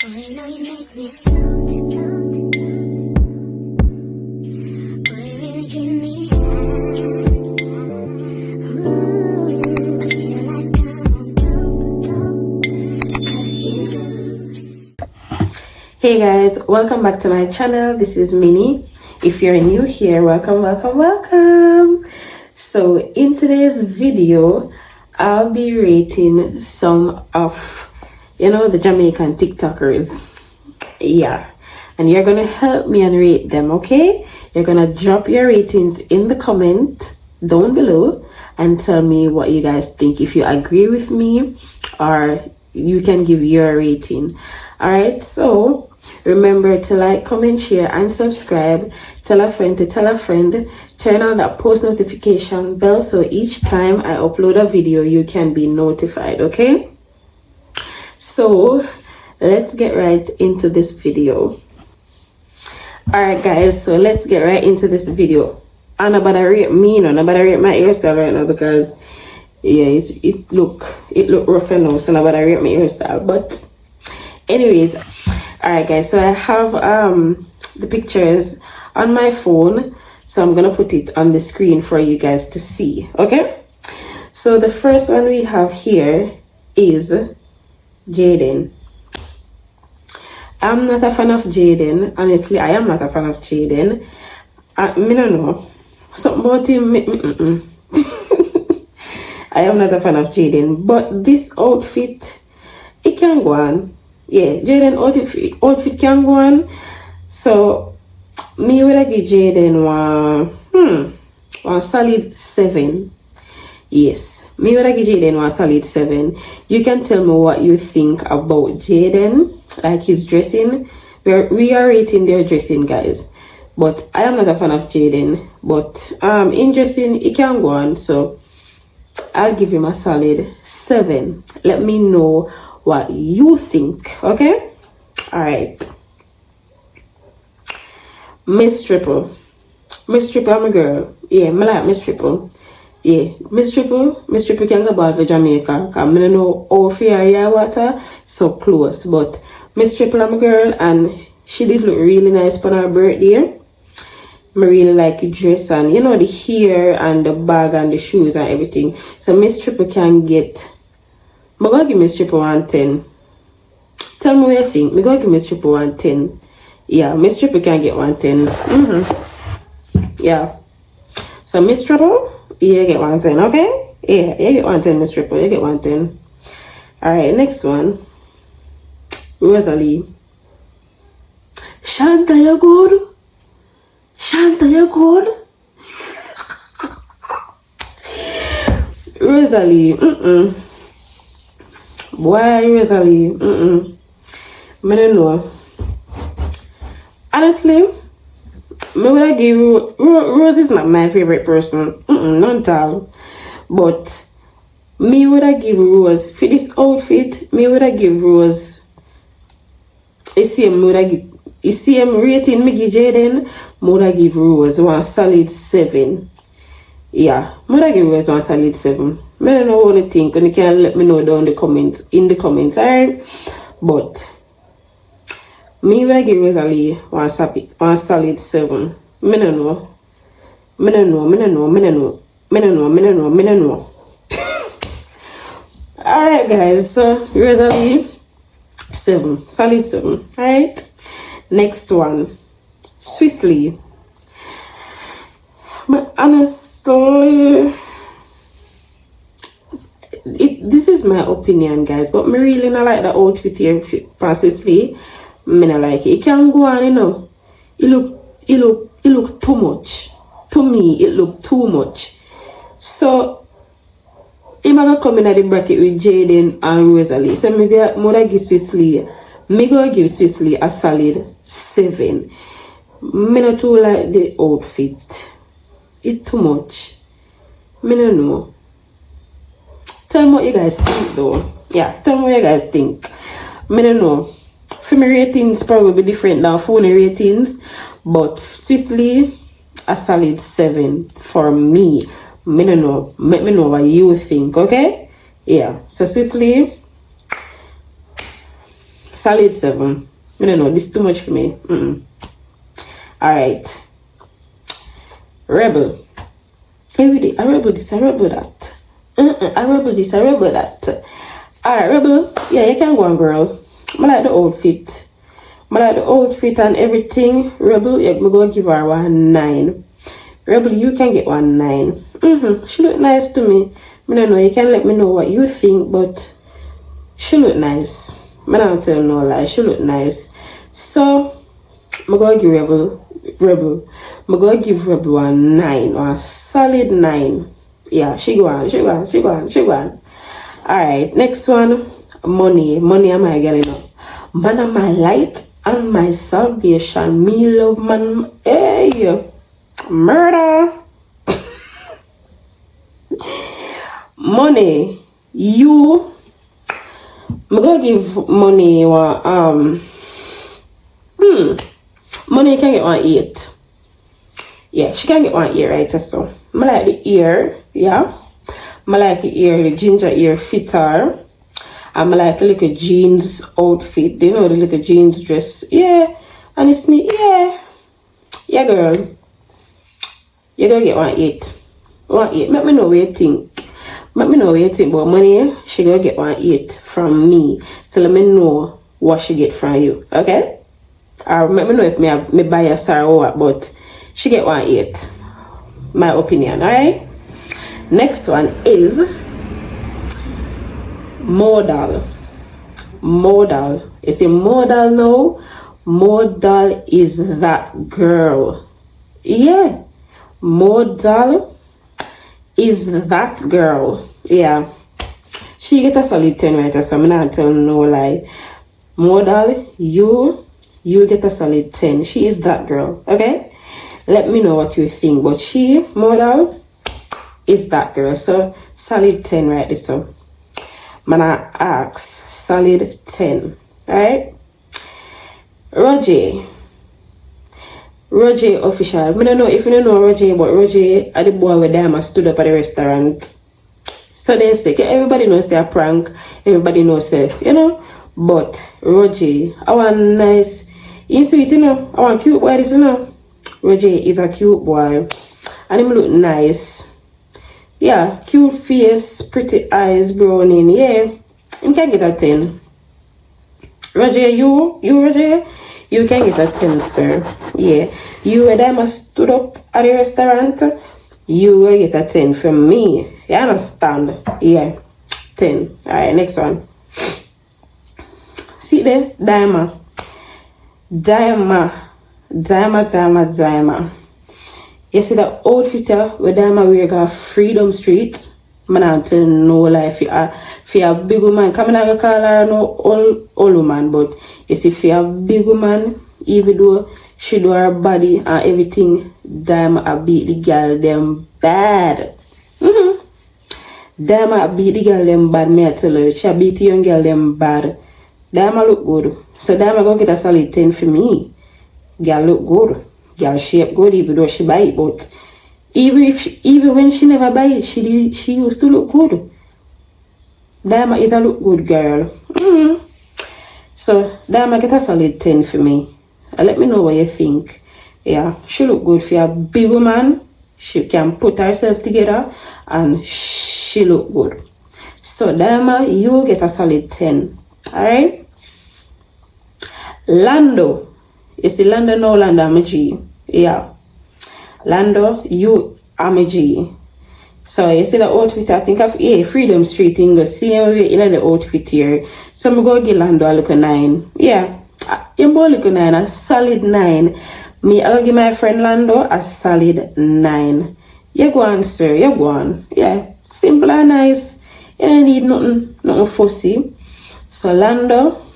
Boy, you know you make me float, float. Boy, you really give me high. Ooh, I feel like I'm on dope, 'cause you do. Hey guys, welcome back to my channel. This is Minnie. If you're new here, welcome, welcome, welcome. So in today's video, I'll be rating some of the Jamaican TikTokers. Yeah, and you're gonna help me and rate them, okay? You're gonna drop your ratings in the comment down below and tell me what you guys think, if you agree with me or you can give your rating. All right, so remember to like, comment, share, and subscribe. Tell a friend to tell a friend. Turn on that post notification bell so each time I upload a video, you can be notified, okay? So let's get right into this video. All right, guys, so let's get right into this video. And about to rate me, nobody rate my hairstyle right now because yeah, it look rough and so nobody rate my hairstyle. But anyways, all right guys, so I have the pictures on my phone, so I'm gonna put it on the screen for you guys to see. Okay, so the first one we have here is Jaden. I'm not a fan of Jaden. Honestly, I am not a fan of Jaden. Me don't know something about him. I am not a fan of Jaden, but this outfit, it can go on. Yeah, Jaden outfit can go on. So me would give Jaden one solid 7. Yes, me would give Jaden one solid 7. You can tell me what you think about Jaden, like his dressing. We are rating their dressing, guys. But I am not a fan of Jaden. But in dressing, it can go on. So I'll give him a solid 7. Let me know what you think, okay? All right. Miss Triple, I'm a girl. Yeah, I like Miss Triple. Yeah, Miss Triple can go back to Jamaica. Because I don't know how far your water so close. But Miss Triple, I'm a girl, and she did look really nice on her birthday. I really like the dress and the hair and the bag and the shoes and everything. So Miss Triple can get. I'm gonna give Miss Triple 110. Tell me what you think. I'm gonna give Miss Triple 110. Yeah, Miss Triple can get 110. Yeah. So Miss Triple, you get 110, okay? Yeah, you get 110, Miss Triple. You get 110. Alright, next one. Rosalie. Shanta, you good? Shanta, you good? Rosalie, Boy, Rosalie, I don't know. Honestly, me would I give Rose is not my favorite person. Not at all. But me would I give Rose for this outfit. Me would I give Rose a same rating. Me give Jaden. Would I give Rose one solid 7. Yeah, would I give Rose one solid 7. I don't know what you think, and you can let me know down in the comments, alright? But me would I give Rosalie one solid 7. Me no know. Alright guys, so Rosalie 7, solid 7. Alright, next one, Swissley. But honestly, this is my opinion, guys, but me really not like the outfit here for Swissley. Me not like it. It can go on, It look too much. To me, it look too much. So I'm gonna come in at the bracket with Jaden and Rosalie. So me gonna give Swissley a solid 7. Me not too like the outfit. It too much. Me no know. Tell me what you guys think though. Yeah, tell me what you guys think. Me no know. For my ratings probably different than phone ratings, but Swissley a solid 7 for me. Me no know. Let me know what you think, okay? Yeah. So Swissley Solid 7. I don't know, this is too much for me. Alright. Rebel. Every day, I rebel this, I rebel that. I rebel this, I rebel that. Alright, Rebel. Yeah, you can go on, girl. I like the outfit. I like the outfit and everything. Rebel, yeah, I'm going to give her 9. Rebel, you can get 9. She look nice to me. I don't know, you can let me know what you think, but she look nice. I don't tell no lie, she look nice. So, I'm going to give Rebel. I'm going to give Rebel a 9, or a solid 9. Yeah, she go on. Alright, next one. Money am my girl, you know. Man am my light and my salvation. Me love man. Hey, murder. Money, you. I'm gonna give money one. Money can get 8. Yeah, she can get 8, right? So I like the ear, yeah. I like the ear, the ginger ear fit her. I like a little jeans outfit. You know, the little jeans dress. Yeah. And it's me, yeah. Yeah, girl. You're gonna get 8. 8. Let me know what you think. Let me know what you think about money. She gonna get 8 from me. So let me know what she get from you. Okay? Or let me know if me bias her or what, but she get 8. My opinion, alright? Next one is modal. You see modal now? Modal is that girl. Yeah. Modal is that girl. Yeah. She get a solid 10 right, so I'm not telling no lie. Modal, you get a solid 10. She is that girl. Okay? Let me know what you think. But she, modal, is that girl. So solid 10 right this so. Man I ask solid 10. Alright? Roger official. I don't know if you don't know Roger, but Roger are the boy with them stood up at the restaurant. So they say everybody knows they're a prank, everybody knows it, you know. But Roger, I want nice, you sweet, you know, I want cute boy this, you know. Roger is a cute boy. And him look nice. Yeah, cute face, pretty eyes, browning. Yeah, you can get a 10. Roger, you Roger, you can get a 10, sir. Yeah, you and I stood up at the restaurant. You will get a 10 from me. You understand? Yeah, 10. All right, next one. See there, Diamond. You see that outfit here where Diamond wear go Freedom Street? Man, I tell no lie. If you a big woman, come on, I call her no old woman, but you see, if you a big woman, even though she do her body and everything, Diamond a beat the girl them bad. Diamond a beat the girl them bad. Me I tell her, she a beat the young girl them bad. Diamond look good, so Diamond gonna get a solid 10 for me. Girl look good. Girl shape good even though she buy it, but even when she never buy it, she used to look good. Diamond is a look good girl. So Diamond get a solid 10 for me. And let me know what you think. Yeah, she look good for a big woman. She can put herself together and she look good. So Diamond, you get a solid 10. Alright? Lando. You see Lando now, Lando I'm a G. Yeah. Lando, you am a G. So you see the outfit, I think of Freedom Street thing, go see him in the outfit here. So I'm going to give Lando a little 9. Yeah. You both look 9, a solid 9. Me, I'll give my friend Lando a solid 9. You go on, sir. You go on. Yeah. Simple and nice. You don't need nothing fussy. So Lando,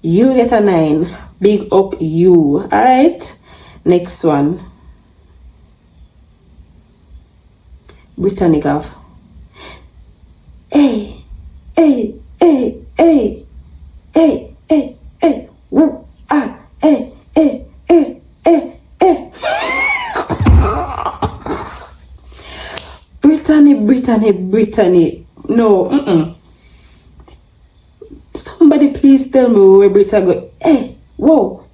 you get a 9. Big up you. Alright. Next one. Britannica. Hey. Woo, ah, hey. Brittany. No, Somebody please please tell me where Brita go? Hey, whoa.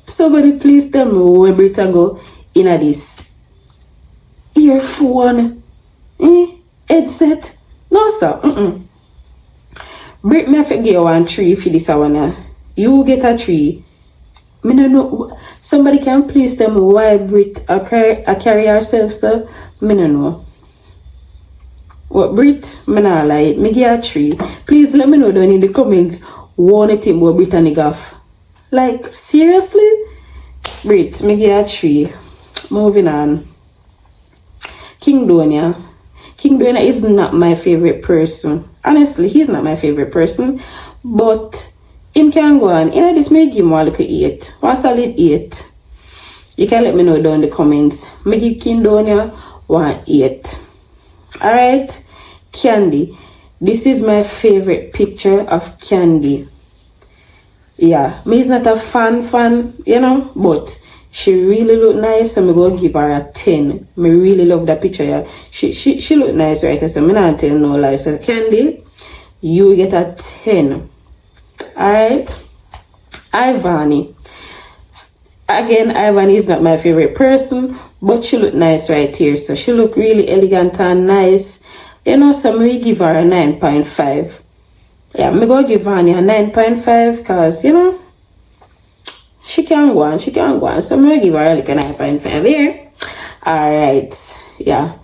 Somebody please tell me where Brita go in a this earphone, headset. No, sir. Brit me have to get 1 tree for this one. You get a tree. Me no know. Somebody can please tell me why Brit a carry herself, sir. Me no know. What Brit? Me not like. Me get a tree. Please let me know down in the comments. One thing about Brit and the gaff. Like seriously, Brit. Me get a tree. Moving on. King Donia. King Donia is not my favorite person. Honestly, he's not my favorite person. But him can go on. You know, this may give him a little 8. 1 solid 8. You can let me know down in the comments. Me give King Donia 1 8. Alright. Candy. This is my favorite picture of Candy. Yeah. Me is not a fan, you know, but she really look nice, so I'm going to give her a 10. I really love that picture. Yeah. She look nice, right? So I'm not telling no lies. So Candy, you get a 10. Alright. Ivani. Again, Ivani is not my favorite person, but she look nice right here. So she look really elegant and nice. You know, so I'm going to give her a 9.5. Yeah, I'm going to give Vani a 9.5 because, you know, she can go on. So I'm going to give her like a 9.5 here. Alright. Yeah.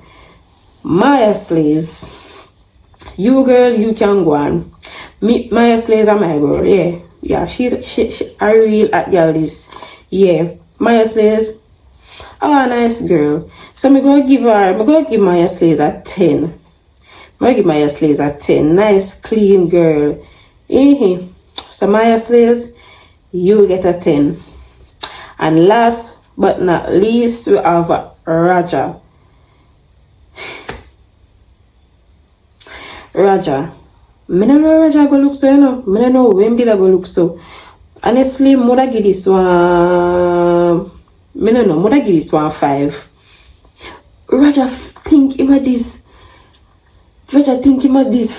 Maya Slays. You girl, you can go on. Maya Slays are my girl. Yeah. Yeah. She a real at girl this. Yeah. Maya Slays. Oh, nice girl. So I'm going to give Maya Slays a 10. I'm going to give Maya Slays a 10. Nice, clean girl. So Maya Slays, you get a 10. And last but not least, we have Raja. Raja. Me no know Raja go look so, you know. Me no know when did I go look so. Honestly, Moda give this one. Me no know. Moda give this one 5. Raja think him at this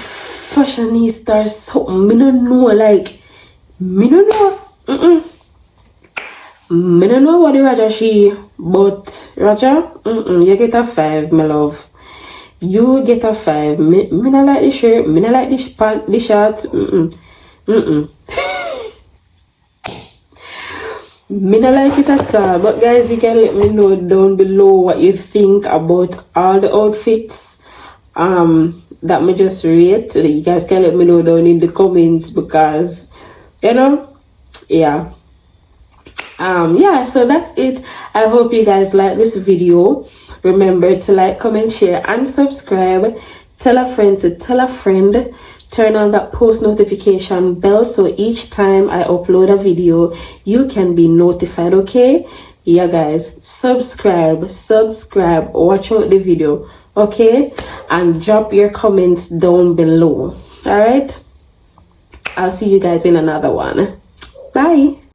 fashionista or something. Me no know, like, me no know. Me no know what the Raja she, but Raja, you get a 5, my love. You get a 5. Me not like the shirt. Me not like the pant, the shorts. Me not like it at all. But guys, you can let me know down below what you think about all the outfits that me just rate. You guys can let me know down in the comments because, you know, yeah. Yeah, so that's it. I hope you guys like this video. Remember to like, comment, share, and subscribe. Tell a friend to tell a friend. Turn on that post notification bell so each time I upload a video, you can be notified, okay? Yeah, guys, subscribe, watch out the video, okay? And drop your comments down below, all right? I'll see you guys in another one. Bye.